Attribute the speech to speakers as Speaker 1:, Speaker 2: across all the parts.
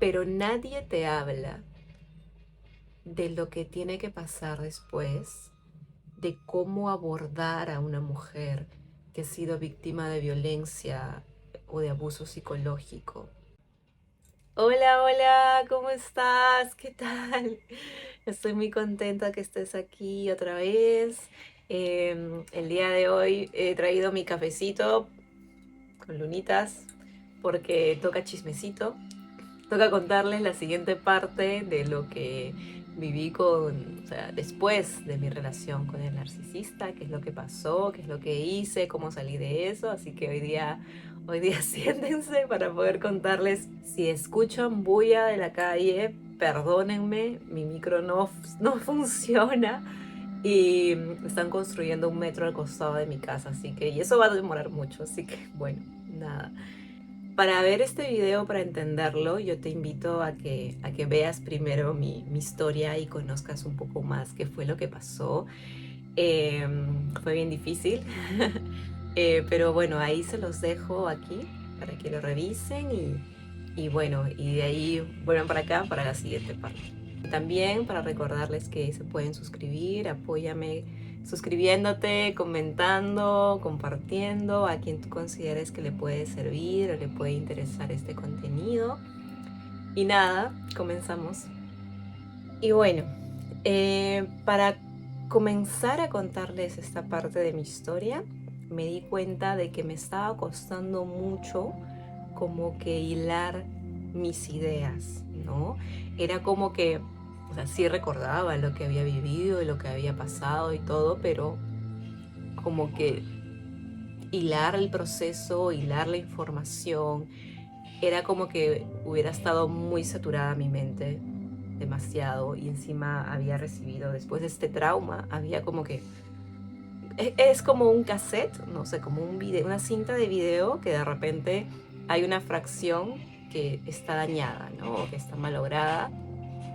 Speaker 1: pero nadie te habla de lo que tiene que pasar después, de cómo abordar a una mujer que ha sido víctima de violencia o de abuso psicológico. Hola, hola, ¿cómo estás? ¿Qué tal? Estoy muy contenta que estés aquí otra vez. El día de hoy he traído mi cafecito con lunitas porque toca chismecito. Toca contarles la siguiente parte de lo que viví o sea, después de mi relación con el narcisista, qué es lo que pasó, qué es lo que hice, cómo salí de eso. Así que hoy día siéntense para poder contarles. Si escuchan bulla de la calle, perdónenme, mi micro no funciona y están construyendo un metro al costado de mi casa, y eso va a demorar mucho, así que bueno, nada. Para ver este video, para entenderlo, yo te invito a que veas primero mi historia y conozcas un poco más qué fue lo que pasó. Eh, Fue bien difícil, pero bueno, ahí se los dejo aquí para que lo revisen y bueno, y de ahí vuelvan para acá para la siguiente parte. También para recordarles que se pueden suscribir, apóyame suscribiéndote, comentando, compartiendo a quien tú consideres que le puede servir o le puede interesar este contenido. Y nada, comenzamos. Y bueno, para comenzar a contarles esta parte de mi historia, me di cuenta de que me estaba costando mucho como que hilar mis ideas, ¿no? Era como que, o sea, sí recordaba lo que había vivido y lo que había pasado y todo, pero como que hilar el proceso, hilar la información, era como que hubiera estado muy saturada mi mente, demasiado, y encima había recibido, después de este trauma, había como que es como un cassette, no sé, como un video, una cinta de video que de repente hay una fracción que está dañada, ¿no? O que está malograda.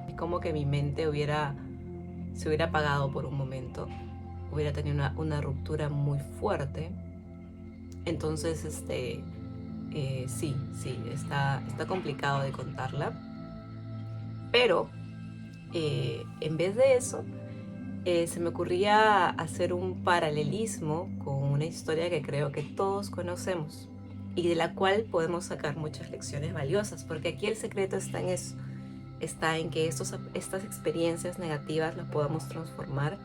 Speaker 1: Es como que mi mente se hubiera apagado por un momento, hubiera tenido una ruptura muy fuerte. Entonces, sí, está complicado de contarla. Pero en vez de eso, se me ocurría hacer un paralelismo con una historia que creo que todos conocemos y de la cual podemos sacar muchas lecciones valiosas, porque aquí el secreto está en eso, está en que estas experiencias negativas las podamos transformar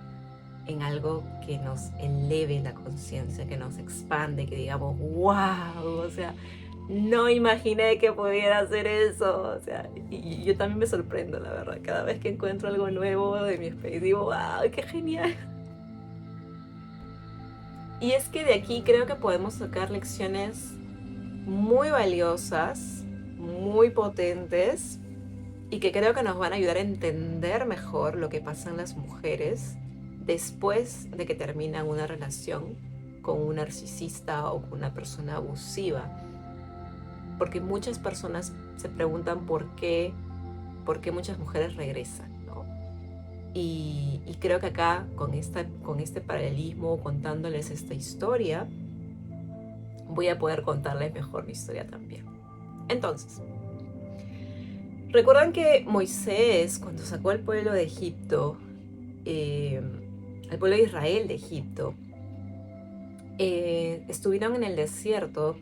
Speaker 1: en algo que nos eleve la conciencia, que nos expande, que digamos, wow, o sea, no imaginé que pudiera hacer eso, o sea, y yo también me sorprendo, la verdad, cada vez que encuentro algo nuevo de mi experiencia, digo, wow, qué genial. Y es que de aquí creo que podemos sacar lecciones muy valiosas, muy potentes, y que creo que nos van a ayudar a entender mejor lo que pasa en las mujeres después de que terminan una relación con un narcisista o con una persona abusiva. Porque muchas personas se preguntan por qué muchas mujeres regresan, ¿no? Y creo que acá, con este paralelismo, contándoles esta historia, voy a poder contarles mejor mi historia también. Entonces, recuerdan que Moisés, cuando sacó al pueblo de Egipto, eh, al pueblo de Israel de Egipto, estuvieron en el desierto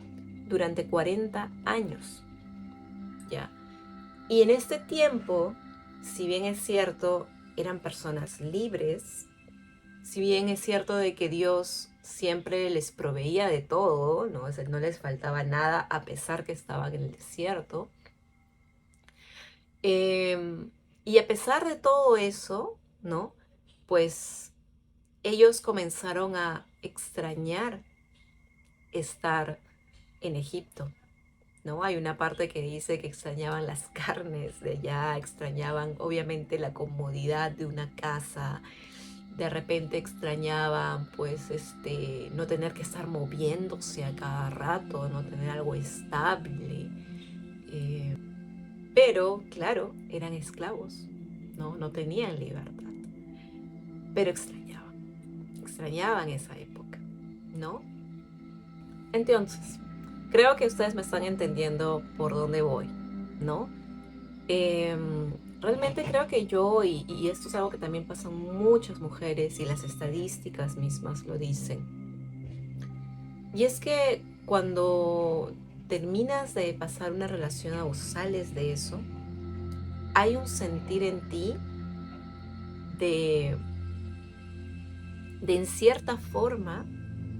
Speaker 1: durante 40 años, ¿ya? Y en este tiempo, si bien es cierto, eran personas libres, si bien es cierto de que Dios siempre les proveía de todo, ¿no? O sea, no les faltaba nada a pesar que estaban en el desierto. Eh, y a pesar de todo eso, ¿no? Pues ellos comenzaron a extrañar estar en Egipto, ¿no? Hay una parte que dice que extrañaban las carnes de allá, extrañaban obviamente la comodidad de una casa, de repente extrañaban pues no tener que estar moviéndose a cada rato, no tener algo estable. Eh, pero, claro, eran esclavos, ¿no? No tenían libertad, pero extrañaban esa época, ¿no? Entonces, creo que ustedes me están entendiendo por dónde voy, ¿no? Realmente creo que yo, y esto es algo que también pasa en muchas mujeres y las estadísticas mismas lo dicen, y es que cuando terminas de pasar una relación o sales de eso, hay un sentir en ti de, de en cierta forma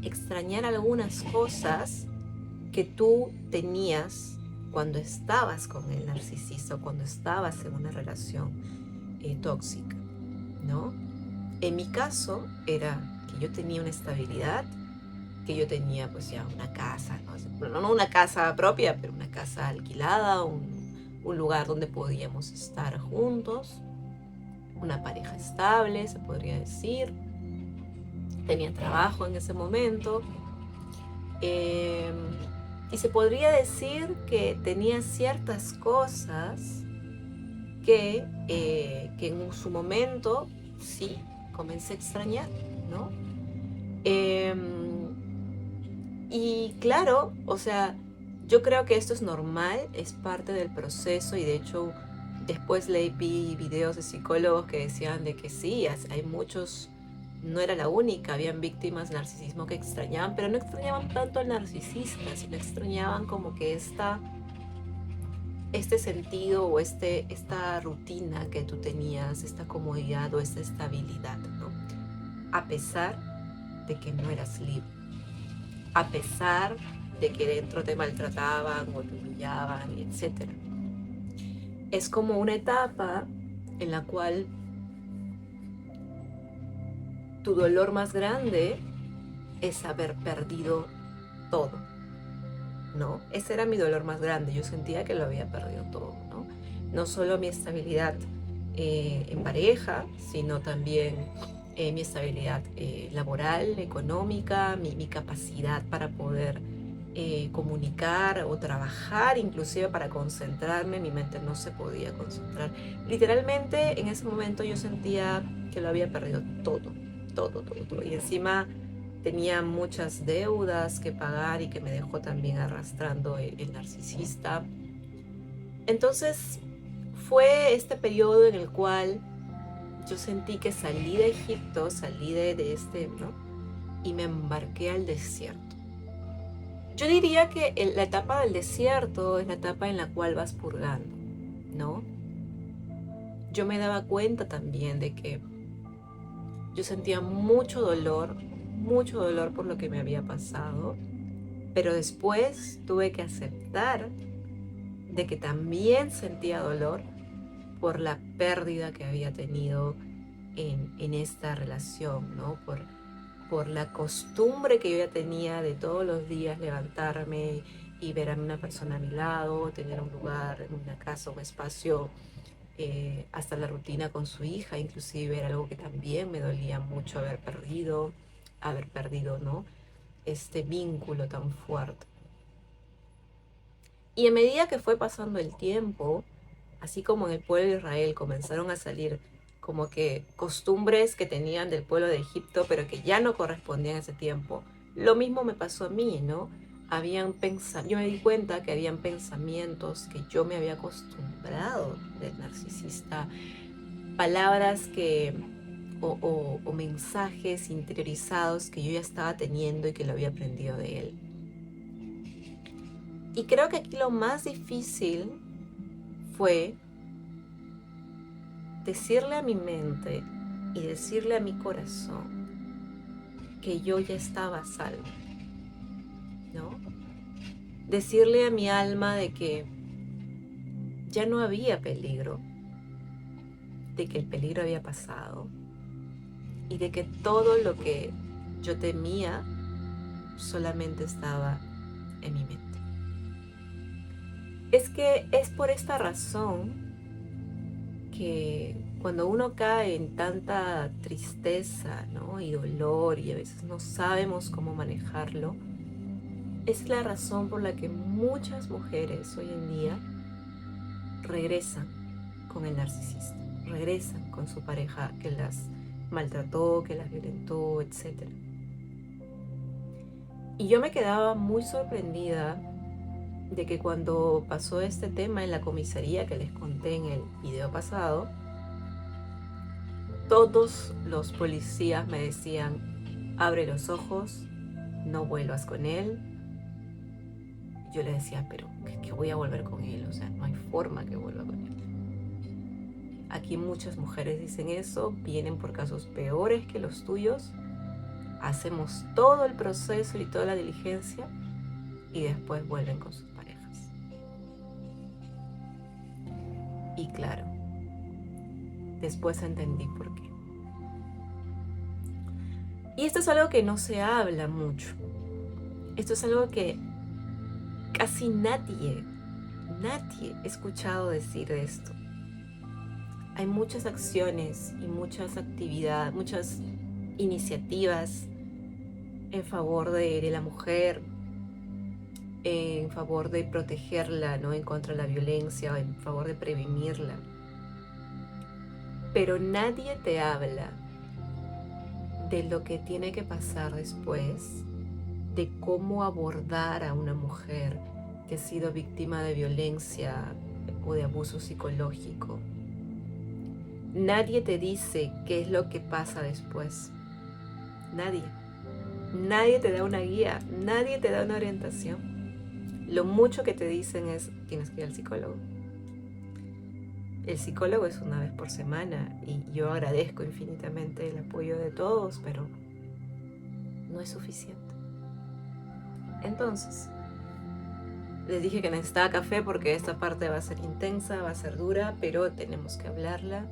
Speaker 1: extrañar algunas cosas que tú tenías cuando estabas con el narcisista o cuando estabas en una relación tóxica, ¿no? En mi caso era que yo tenía una estabilidad, que yo tenía pues ya una casa, no una casa propia, pero una casa alquilada, un lugar donde podíamos estar juntos, una pareja estable, se podría decir. Tenía trabajo en ese momento. eh, y se podría decir que tenía ciertas cosas que en su momento sí comencé a extrañar, ¿no? Em, y claro, o sea, yo creo que esto es normal, es parte del proceso y de hecho después vi videos de psicólogos que decían de que sí, hay muchos, no era la única, habían víctimas de narcisismo que extrañaban, pero no extrañaban tanto al narcisista, sino extrañaban como que este sentido o esta rutina que tú tenías, esta comodidad o esta estabilidad, ¿no? A pesar de que no eras libre, a pesar de que dentro te maltrataban o te humillaban, etc. Es como una etapa en la cual tu dolor más grande es haber perdido todo, ¿no? Ese era mi dolor más grande, yo sentía que lo había perdido todo, ¿no? No solo mi estabilidad en pareja, sino también mi estabilidad laboral, económica, mi capacidad para poder comunicar o trabajar, inclusive para concentrarme, mi mente no se podía concentrar. Literalmente en ese momento yo sentía que lo había perdido todo, todo, todo, todo. Y encima tenía muchas deudas que pagar y que me dejó también arrastrando el narcisista. Entonces fue este periodo en el cual yo sentí que salí de Egipto, salí de este, ¿no? Y me embarqué al desierto. Yo diría que la etapa del desierto es la etapa en la cual vas purgando, ¿no? Yo me daba cuenta también de que yo sentía mucho dolor por lo que me había pasado, pero después tuve que aceptar de que también sentía dolor por la pérdida que había tenido en esta relación, ¿no? Por la costumbre que yo ya tenía de todos los días levantarme y ver a una persona a mi lado, tener un lugar, una casa, un espacio, hasta la rutina con su hija, inclusive era algo que también me dolía mucho haber perdido, ¿no? Este vínculo tan fuerte. Y a medida que fue pasando el tiempo, así como en el pueblo de Israel comenzaron a salir como que costumbres que tenían del pueblo de Egipto, pero que ya no correspondían a ese tiempo. Lo mismo me pasó a mí, ¿no? Yo me di cuenta que habían pensamientos que yo me había acostumbrado del narcisista, palabras o mensajes interiorizados que yo ya estaba teniendo y que lo había aprendido de él. Y creo que aquí lo más difícil fue decirle a mi mente y decirle a mi corazón que yo ya estaba a salvo, ¿no? Decirle a mi alma de que ya no había peligro, de que el peligro había pasado y de que todo lo que yo temía solamente estaba en mi mente. Es que es por esta razón que cuando uno cae en tanta tristeza, ¿no? Y dolor y a veces no sabemos cómo manejarlo, es la razón por la que muchas mujeres hoy en día regresan con el narcisista, regresan con su pareja que las maltrató, que las violentó, etc. Y yo me quedaba muy sorprendida de que cuando pasó este tema en la comisaría que les conté en el video pasado, todos los policías me decían, abre los ojos, no vuelvas con él. Yo le decía, pero ¿qué voy a volver con él? O sea, no hay forma que vuelva con él. Aquí muchas mujeres dicen eso, vienen por casos peores que los tuyos, hacemos todo el proceso y toda la diligencia y después vuelven con sus parejas. Y claro, después entendí por qué. Y esto es algo que no se habla mucho. Esto es algo que casi nadie ha escuchado decir de esto. Hay muchas acciones y muchas actividades, muchas iniciativas en favor de la mujer, en favor de protegerla, ¿no? En contra de la violencia, en favor de prevenirla. Pero nadie te habla de lo que tiene que pasar después, de cómo abordar a una mujer que ha sido víctima de violencia o de abuso psicológico. Nadie te dice qué es lo que pasa después. Nadie. Nadie te da una guía, nadie te da una orientación. Lo mucho que te dicen es, tienes que ir al psicólogo. El psicólogo es una vez por semana y yo agradezco infinitamente el apoyo de todos, pero no es suficiente. Entonces, les dije que necesitaba café porque esta parte va a ser intensa, va a ser dura, pero tenemos que hablarla,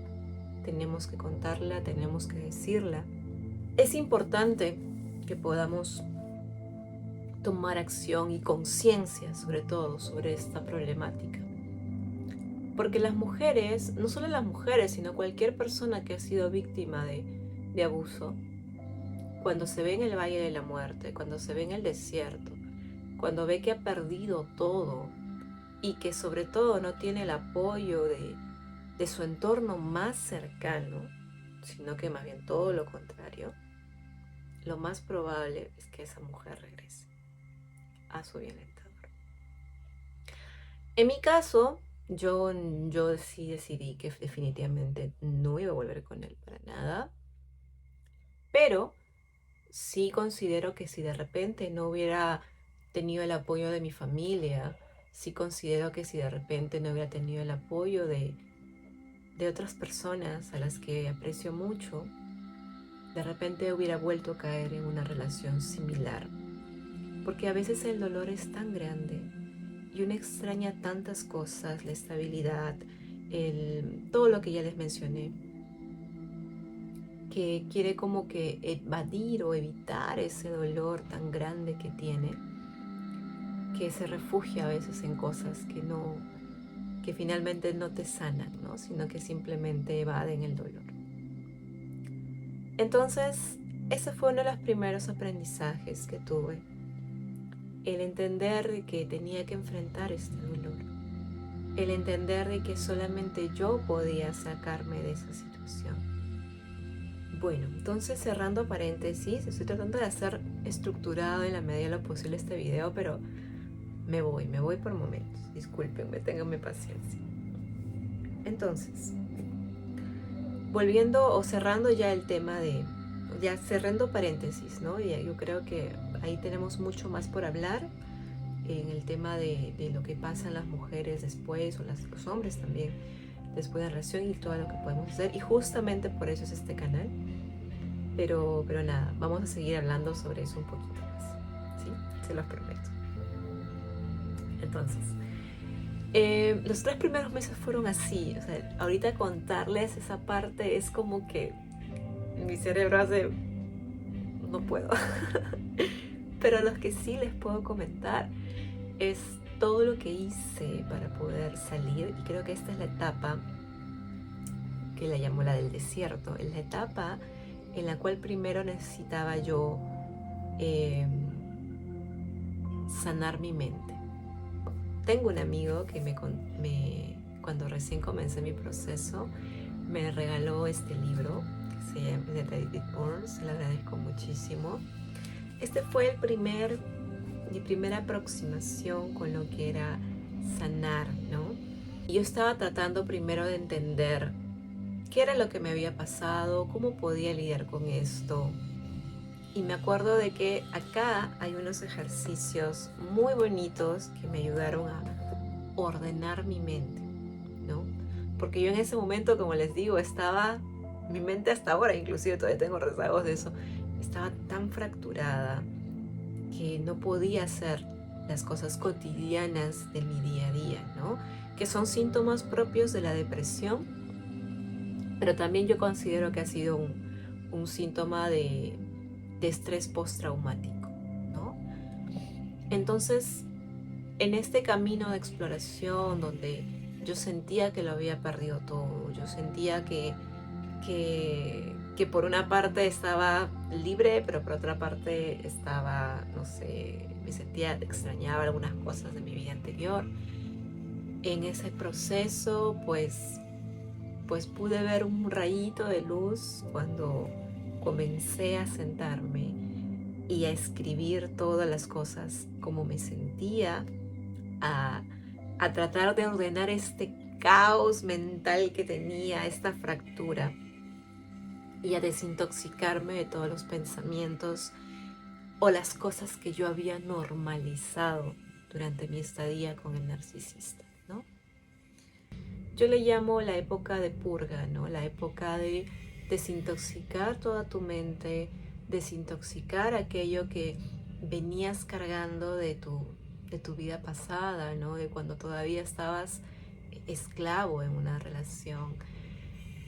Speaker 1: tenemos que contarla, tenemos que decirla. Es importante que podamos tomar acción y conciencia, sobre todo, sobre esta problemática. Porque las mujeres, no solo las mujeres, sino cualquier persona que ha sido víctima de abuso, cuando se ve en el Valle de la Muerte, cuando se ve en el desierto, cuando ve que ha perdido todo y que sobre todo no tiene el apoyo de su entorno más cercano, sino que más bien todo lo contrario, lo más probable es que esa mujer regrese a su violentador. En mi caso, yo sí decidí que definitivamente no iba a volver con él para nada, pero sí considero que si de repente no hubiera tenido el apoyo de mi familia, sí considero que si de repente no hubiera tenido el apoyo de otras personas a las que aprecio mucho, de repente hubiera vuelto a caer en una relación similar. Porque a veces el dolor es tan grande y uno extraña tantas cosas, la estabilidad, todo lo que ya les mencioné, que quiere como que evadir o evitar ese dolor tan grande que tiene, que se refugia a veces en cosas que finalmente no te sanan, ¿no? Sino que simplemente evaden el dolor. Entonces, ese fue uno de los primeros aprendizajes que tuve. El entender de que tenía que enfrentar este dolor. El entender de que solamente yo podía sacarme de esa situación. Bueno, entonces cerrando paréntesis, estoy tratando de hacer estructurado en la medida de lo posible este video, pero me voy por momentos. Discúlpenme, ténganme paciencia. Entonces, volviendo o cerrando ya el tema ya cerrando paréntesis, ¿no? Y yo creo que ahí tenemos mucho más por hablar en el tema de lo que pasa en las mujeres después, o los hombres también, después de la relación y todo lo que podemos hacer. Y justamente por eso es este canal. Pero nada, vamos a seguir hablando sobre eso un poquito más, ¿sí? Se los prometo. Entonces, los 3 primeros meses fueron así. O sea, ahorita contarles esa parte es como que mi cerebro hace... no puedo. Pero los que sí les puedo comentar es todo lo que hice para poder salir. Y creo que esta es la etapa que la llamo la del desierto. Es la etapa en la cual primero necesitaba yo sanar mi mente. Tengo un amigo que cuando recién comencé mi proceso me regaló este libro que se llama The David Burns. Le agradezco muchísimo. Este fue el primer mi primera aproximación con lo que era sanar, ¿no? Y yo estaba tratando primero de entender qué era lo que me había pasado, cómo podía lidiar con esto. Y me acuerdo de que acá hay unos ejercicios muy bonitos que me ayudaron a ordenar mi mente, ¿no? Porque yo en ese momento, como les digo, mi mente hasta ahora, inclusive todavía tengo rezagos de eso, estaba tan fracturada que no podía hacer las cosas cotidianas de mi día a día, ¿no? Que son síntomas propios de la depresión, pero también yo considero que ha sido un síntoma de estrés postraumático, ¿no? Entonces, en este camino de exploración donde yo sentía que lo había perdido todo, yo sentía que por una parte estaba libre, pero por otra parte estaba, no sé, extrañaba algunas cosas de mi vida anterior. En ese proceso, pues pude ver un rayito de luz cuando comencé a sentarme y a escribir todas las cosas como me sentía, a, a tratar de ordenar este caos mental que tenía, esta fractura, y a desintoxicarme de todos los pensamientos o las cosas que yo había normalizado durante mi estadía con el narcisista, ¿no? Yo le llamo la época de purga, ¿no? La época de desintoxicar toda tu mente, desintoxicar aquello que venías cargando de tu vida pasada, ¿no? De cuando todavía estabas esclavo en una relación.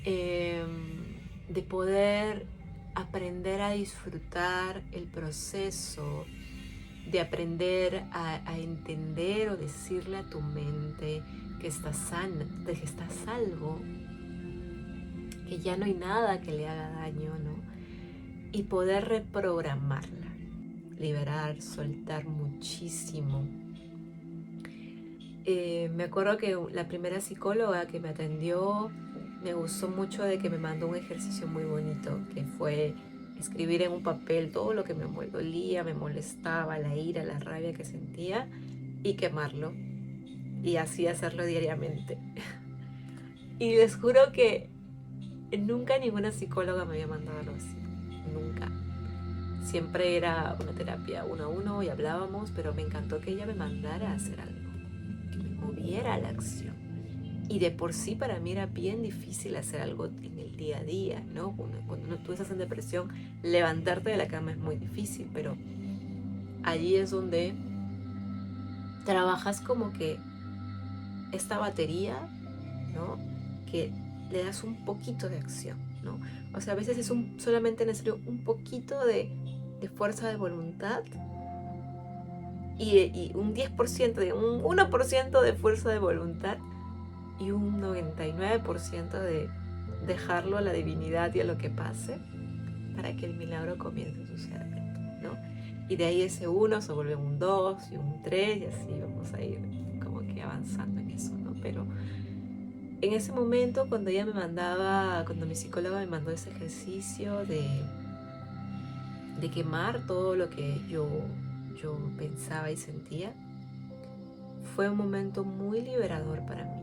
Speaker 1: De poder aprender a disfrutar el proceso, de aprender a entender o decirle a tu mente que estás sana, de que estás salvo, que ya no hay nada que le haga daño, ¿no? Y poder reprogramarla, liberar, soltar muchísimo. Me acuerdo que la primera psicóloga que me atendió me gustó mucho de que me mandó un ejercicio muy bonito, que fue escribir en un papel todo lo que me dolía, me molestaba, la ira, la rabia que sentía, y quemarlo. Y así hacerlo diariamente. Y les juro que nunca ninguna psicóloga me había mandado algo así. Nunca. Siempre era una terapia uno a uno y hablábamos, pero me encantó que ella me mandara a hacer algo, que me moviera a la acción. Y de por sí para mí era bien difícil hacer algo en el día a día, ¿no? Cuando tú estás en depresión, levantarte de la cama es muy difícil, pero allí es donde trabajas como que esta batería, ¿no? Que le das un poquito de acción, ¿no? O sea, a veces es solamente necesario un poquito de fuerza de voluntad y un 10%, un 1% de fuerza de voluntad y un 99% de dejarlo a la divinidad y a lo que pase para que el milagro comience a suceder, ¿no? Y de ahí ese 1 se vuelve un 2 y un 3 y así vamos a ir como que avanzando en eso, ¿no? Pero en ese momento cuando mi psicóloga me mandó ese ejercicio de quemar todo lo que yo pensaba y sentía, fue un momento muy liberador para mí,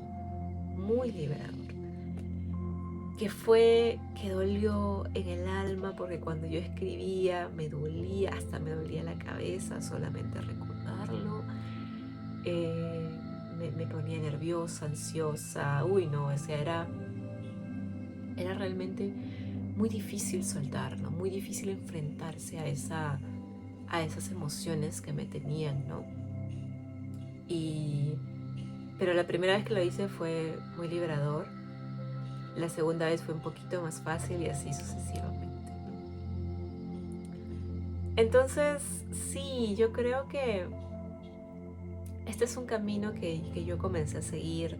Speaker 1: muy liberador. Que dolió en el alma porque cuando yo escribía me dolía, hasta me dolía la cabeza solamente recordarlo. Me ponía nerviosa, ansiosa, uy no, o sea, era realmente muy difícil soltar, ¿no? Muy difícil enfrentarse a esas emociones que me tenían, ¿no? Pero la primera vez que lo hice fue muy liberador. La segunda vez fue un poquito más fácil y así sucesivamente. Entonces, sí, yo creo que este es un camino que yo comencé a seguir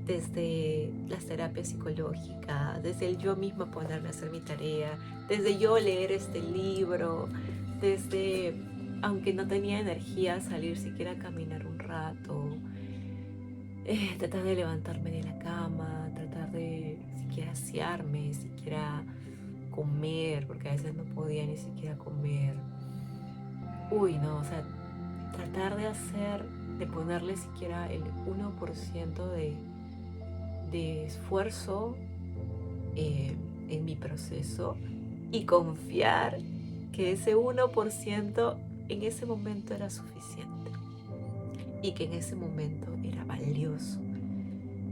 Speaker 1: desde las terapias psicológicas, desde el yo misma ponerme a hacer mi tarea, desde yo leer este libro, desde, aunque no tenía energía, salir siquiera a caminar un rato, tratar de levantarme de la cama, tratar de siquiera asearme, siquiera comer, porque a veces no podía ni siquiera comer. Uy, no, o sea, tratar de ponerle siquiera el 1% de esfuerzo en mi proceso y confiar que ese 1% en ese momento era suficiente y que en ese momento era valioso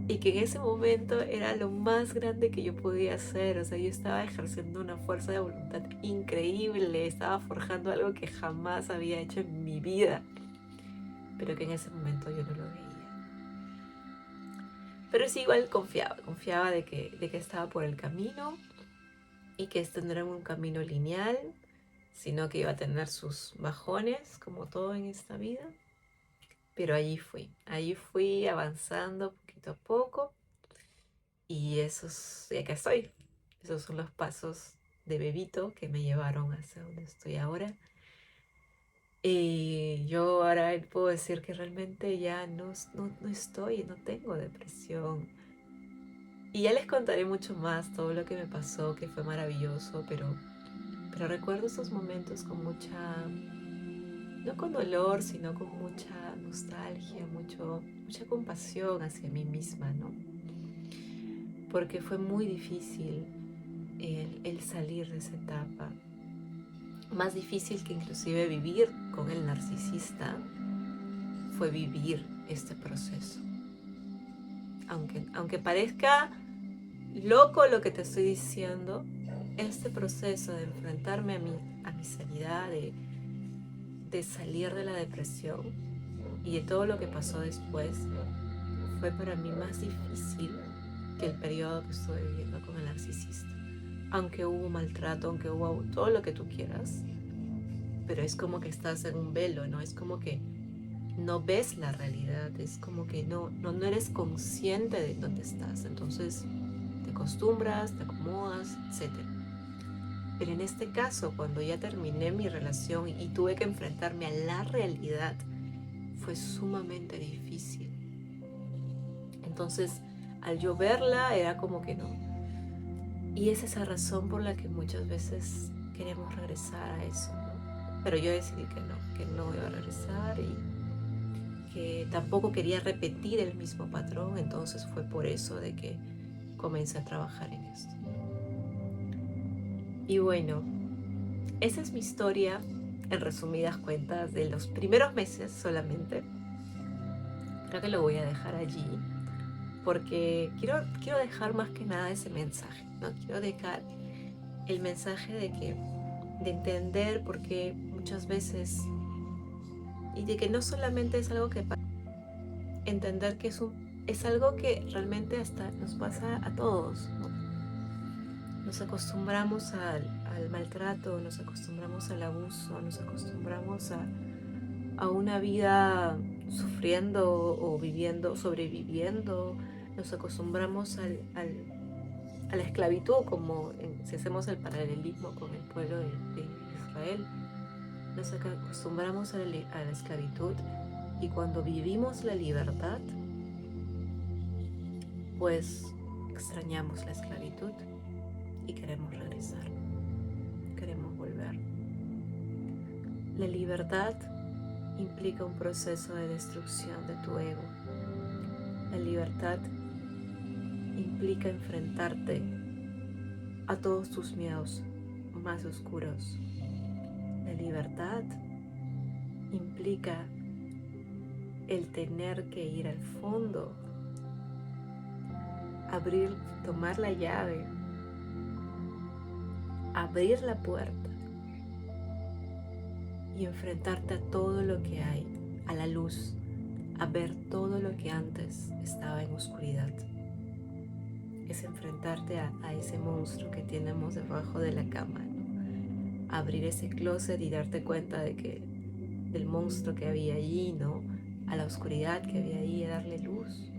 Speaker 1: y que en ese momento era lo más grande que yo podía hacer. O sea, yo estaba ejerciendo una fuerza de voluntad increíble, estaba forjando algo que jamás había hecho en mi vida, pero que en ese momento yo no lo veía. Pero sí, igual confiaba de que estaba por el camino y que esto no era un camino lineal, sino que iba a tener sus bajones, como todo en esta vida. Pero allí fui avanzando poquito a poco y y acá estoy. Esos son los pasos de bebito que me llevaron hasta donde estoy ahora. Y yo ahora puedo decir que realmente ya no tengo depresión. Y ya les contaré mucho más todo lo que me pasó, que fue maravilloso, pero recuerdo esos momentos con mucha, no con dolor, sino con mucha nostalgia, mucha compasión hacia mí misma, ¿no? Porque fue muy difícil el salir de esa etapa. Más difícil que inclusive vivir con el narcisista fue vivir este proceso. Aunque parezca loco lo que te estoy diciendo, este proceso de enfrentarme a mi sanidad, de salir de la depresión y de todo lo que pasó después, fue para mí más difícil que el periodo que estuve viviendo con el narcisista. Aunque hubo maltrato, aunque hubo todo lo que tú quieras, pero es como que estás en un velo, ¿no? Es como que no ves la realidad, es como que no eres consciente de dónde estás. Entonces te acostumbras, te acomodas, etc. Pero en este caso, cuando ya terminé mi relación y tuve que enfrentarme a la realidad, fue sumamente difícil. Entonces, al yo verla, era como que no. Y es esa razón por la que muchas veces queremos regresar a eso, ¿no? Pero yo decidí que no iba a regresar y que tampoco quería repetir el mismo patrón. Entonces fue por eso de que comencé a trabajar en esto. Y bueno, esa es mi historia en resumidas cuentas de los primeros meses solamente. Creo que lo voy a dejar allí porque quiero dejar más que nada ese mensaje, ¿no? Quiero dejar el mensaje de entender por qué muchas veces, y de que no solamente es algo que pasa, entender que es algo que realmente hasta nos pasa a todos, ¿no? Nos acostumbramos al maltrato, nos acostumbramos al abuso, nos acostumbramos a una vida sufriendo o viviendo, sobreviviendo, nos acostumbramos a la esclavitud, como si hacemos el paralelismo con el pueblo de Israel. Nos acostumbramos a la esclavitud y cuando vivimos la libertad, pues extrañamos la esclavitud y queremos regresar, queremos volver. La libertad implica un proceso de destrucción de tu ego. La libertad implica enfrentarte a todos tus miedos más oscuros. La libertad implica el tener que ir al fondo, tomar la llave, abrir la puerta y enfrentarte a todo lo que hay, a la luz, a ver todo lo que antes estaba en oscuridad. Es enfrentarte a ese monstruo que tenemos debajo de la cama, ¿no? Abrir ese closet y darte cuenta del monstruo que había allí, ¿no? A la oscuridad que había ahí, a darle luz.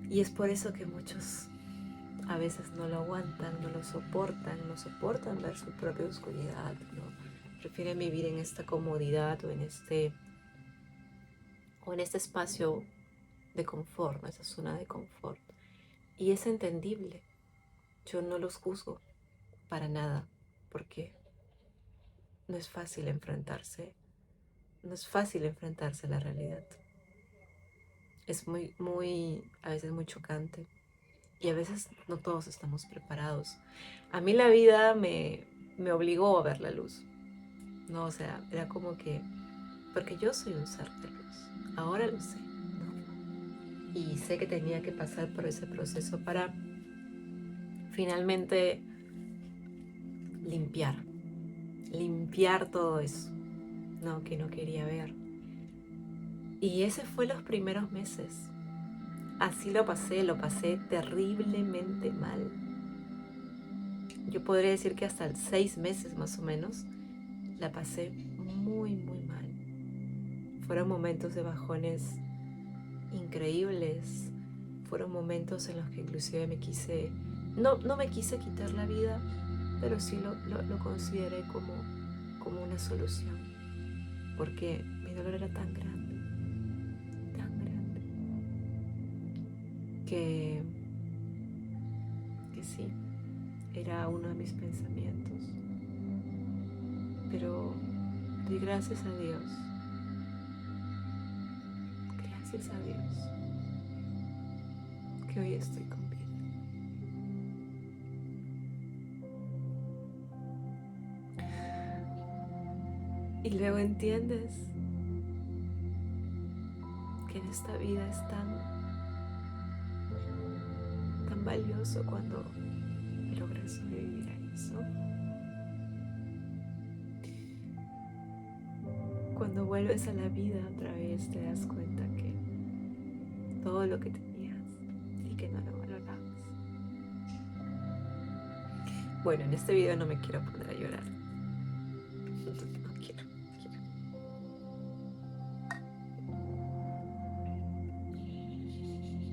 Speaker 1: Y es por eso que muchos a veces no lo aguantan, no soportan ver su propia oscuridad, ¿no? Prefieren vivir en esta comodidad o en este espacio de confort, ¿no? Esa zona de confort. Y es entendible. Yo no los juzgo para nada, porque no es fácil enfrentarse no es fácil enfrentarse a la realidad. Es a veces muy chocante. Y a veces no todos estamos preparados. A mí la vida me obligó a ver la luz, ¿no? O sea, era como que, porque yo soy un ser de luz, ahora lo sé, ¿no? Y sé que tenía que pasar por ese proceso para finalmente limpiar, limpiar todo eso, ¿no? Que no quería ver. Y ese fue los primeros meses. Así lo pasé terriblemente mal. Yo podría decir que hasta 6 meses más o menos la pasé muy mal. Fueron momentos de bajones increíbles. Fueron momentos en los que inclusive no me quise quitar la vida, pero sí lo consideré como una solución. Porque mi dolor era tan grande, que sí, era uno de mis pensamientos. Pero doy gracias a Dios. Gracias a Dios que hoy estoy con vida. Y luego entiendes que en esta vida es tan valioso cuando logras sobrevivir a eso. Cuando vuelves a la vida otra vez te das cuenta que todo lo que tenías y que no lo valorabas. Bueno, en este video no me quiero poner a llorar. No quiero.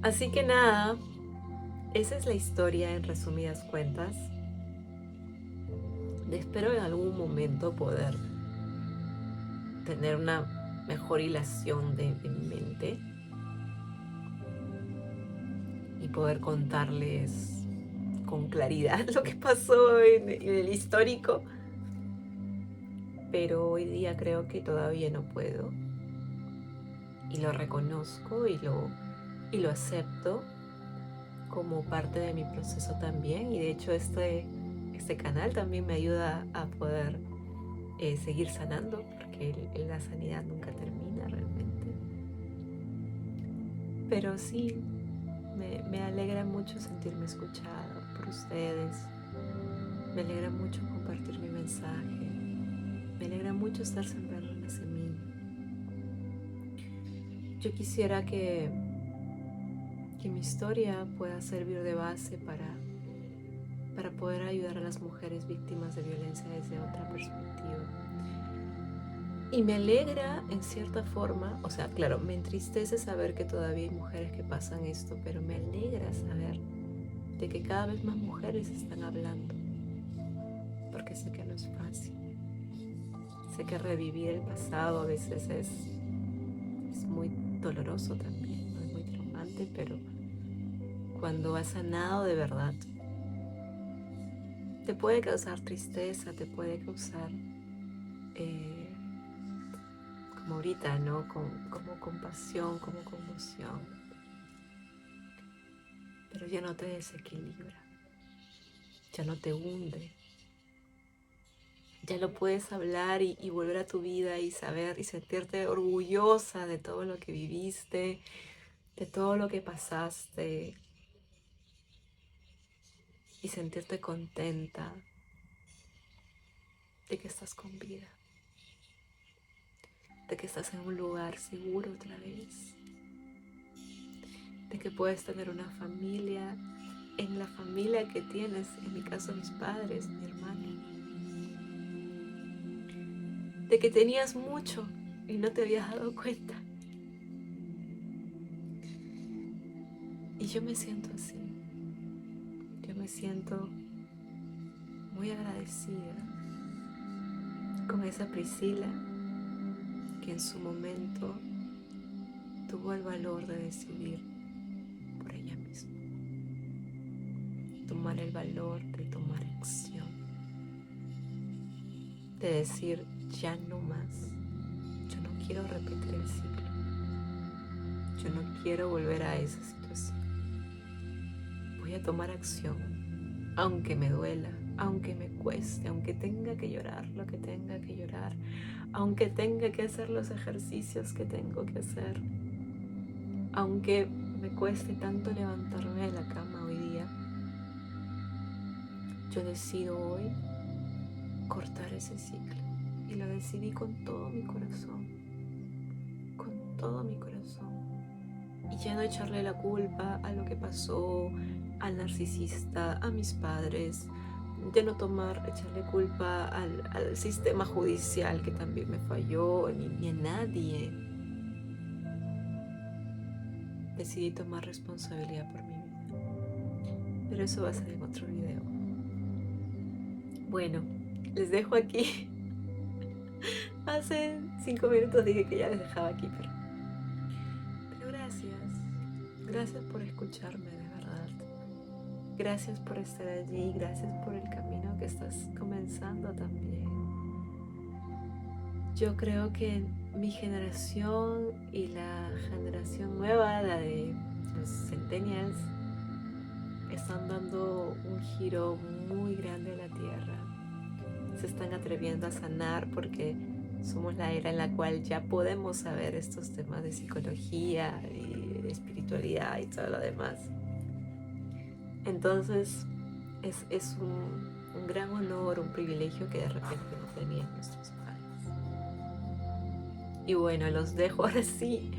Speaker 1: Así que nada, esa es la historia en resumidas cuentas. Espero en algún momento poder tener una mejor hilación de mi mente y poder contarles con claridad lo que pasó en el histórico, pero hoy día creo que todavía no puedo, y lo reconozco y lo acepto como parte de mi proceso también. Y de hecho este canal también me ayuda a poder seguir sanando, porque la sanidad nunca termina realmente. Pero sí, me alegra mucho sentirme escuchada por ustedes. Me alegra mucho compartir mi mensaje. Me alegra mucho estar sembrando una semilla. Yo quisiera que mi historia pueda servir de base para poder ayudar a las mujeres víctimas de violencia desde otra perspectiva. Y me alegra en cierta forma, o sea, claro, me entristece saber que todavía hay mujeres que pasan esto, pero me alegra saber de que cada vez más mujeres están hablando, porque sé que no es fácil. Sé que revivir el pasado a veces es muy doloroso también, ¿no? Es muy traumante, pero cuando has sanado de verdad, te puede causar tristeza, te puede causar, como ahorita, ¿no? Como compasión, como conmoción, pero ya no te desequilibra, ya no te hunde. Ya lo puedes hablar y volver a tu vida y saber y sentirte orgullosa de todo lo que viviste, de todo lo que pasaste, y sentirte contenta de que estás con vida, de que estás en un lugar seguro otra vez, de que puedes tener una familia, en la familia que tienes, en mi caso mis padres, mi hermano, de que tenías mucho y no te habías dado cuenta. Y yo me siento así, yo me siento muy agradecida con esa Priscila que en su momento tuvo el valor de decidir por ella misma, tomar el valor de tomar acción, de decir ya no más, yo no quiero repetir el ciclo. Yo no quiero volver a esa situación. Voy a tomar acción, aunque me duela, aunque me cueste, aunque tenga que llorar lo que tenga que llorar, aunque tenga que hacer los ejercicios que tengo que hacer, aunque me cueste tanto levantarme de la cama hoy día. Yo decido hoy cortar ese ciclo y lo decidí con todo mi corazón, con todo mi corazón. Y ya no echarle la culpa a lo que pasó, al narcisista, a mis padres, de no echarle culpa al sistema judicial que también me falló, ni a nadie. Decidí tomar responsabilidad por mi vida. Pero eso va a ser en otro video. Bueno, les dejo aquí. Hace 5 minutos dije que ya les dejaba aquí, pero gracias. Gracias por escucharme, de verdad. Gracias por estar allí, gracias por el camino que estás comenzando también. Yo creo que mi generación y la generación nueva, la de los centennials, están dando un giro muy grande a la tierra. Se están atreviendo a sanar porque somos la era en la cual ya podemos saber estos temas de psicología y de espiritualidad y todo lo demás. Entonces es un gran honor, un privilegio que de repente no tenían nuestros padres. Y bueno, los dejo ahora sí.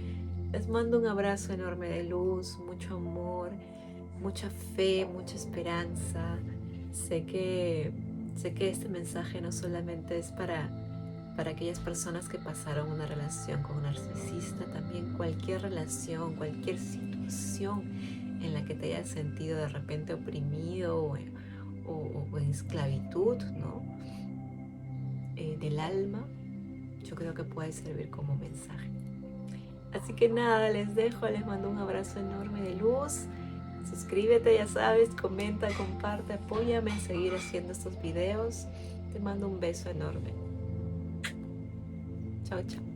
Speaker 1: Les mando un abrazo enorme de luz, mucho amor, mucha fe, mucha esperanza. Sé que este mensaje no solamente es para aquellas personas que pasaron una relación con un narcisista, también cualquier relación, cualquier situación en la que te hayas sentido de repente oprimido o en esclavitud, ¿no? Del alma, yo creo que puede servir como mensaje. Así que nada, les dejo, les mando un abrazo enorme de luz. Suscríbete, ya sabes, comenta, comparte, apóyame en seguir haciendo estos videos. Te mando un beso enorme. Chao, chao.